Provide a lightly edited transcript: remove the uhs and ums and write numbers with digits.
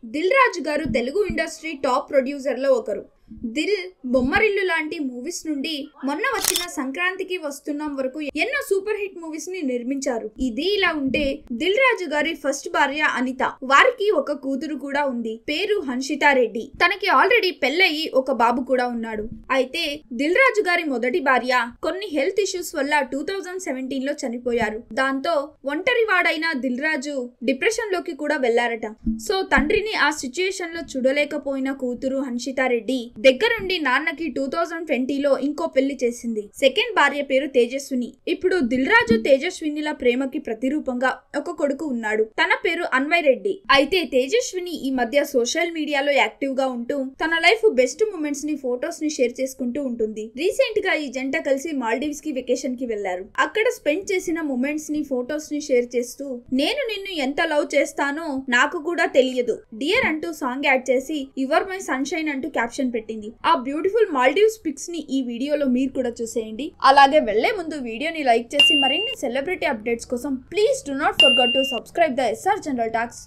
దిల్ రాజు గారు Telugu industry top producer లో ఒకరు. దిల్, బొమ్మరిల్లు లాంటి మూవీస్ నుండి మొన్న వచ్చిన సంక్రాంతికి వస్తున్నాం వరకు ఎన్నో సూపర్ హిట్ మూవీస్ ని నిర్మించారు. ఇది ఇలా ఉంటే దిల్ రాజు గారి ఫస్ట్ భార్య అనిత, వారికి ఒక కూతురు కూడా ఉంది. పేరు హన్షితా రెడ్డి. తనకి ఆల్రెడీ పెళ్ళయి ఒక బాబు కూడా ఉన్నాడు. అయితే దిల్ రాజు గారి మొదటి భార్య కొన్ని హెల్త్ ఇష్యూస్ వల్ల 2017 లో చనిపోయారు. దాంతో ఒంటరి వాడైన దిల్ రాజు డిప్రెషన్ లోకి కూడా వెళ్లారట. సో తండ్రిని ఆ సిచ్యుయేషన్ లో చూడలేకపోయిన కూతురు హన్షితా రెడ్డి దగ్గరుండి నాన్నకి 2020లో ఇంకో పెళ్లి చేసింది. సెకండ్ భార్య పేరు తేజస్విని. ఇప్పుడు దిల్ రాజు తేజస్వినిల ప్రేమకి ప్రతిరూపంగా ఒక కొడుకు ఉన్నాడు. తన పేరు అన్వయ్ రెడ్డి. అయితే తేజస్విని ఈ మధ్య సోషల్ మీడియాలో యాక్టివ్ గా ఉంటూ తన లైఫ్ బెస్ట్ మూమెంట్స్ ని, ఫొటోస్ ని షేర్ చేసుకుంటూ ఉంటుంది. రీసెంట్ గా ఈ జంట కలిసి మాల్దీవ్స్ కి వెకేషన్ కి వెళ్లారు. అక్కడ స్పెండ్ చేసిన మూమెంట్స్ ని, ఫొటోస్ ని షేర్ చేస్తూ నేను నిన్ను ఎంత లవ్ చేస్తానో నాకు కూడా తెలియదు డియర్ అంటూ సాంగ్ యాడ్ చేసి యువర్ మై సన్షైన్ అంటూ క్యాప్షన్ పెట్టింది. ఆ బ్యూటిఫుల్ మాల్దీవ్స్ పిక్స్ ని ఈ వీడియోలో మీరు కూడా చూసేయండి. అలాగే వెళ్లే ముందు వీడియోని లైక్ చేసి మరిన్ని సెలబ్రిటీ అప్డేట్స్ కోసం please do not forget to subscribe the SR general talks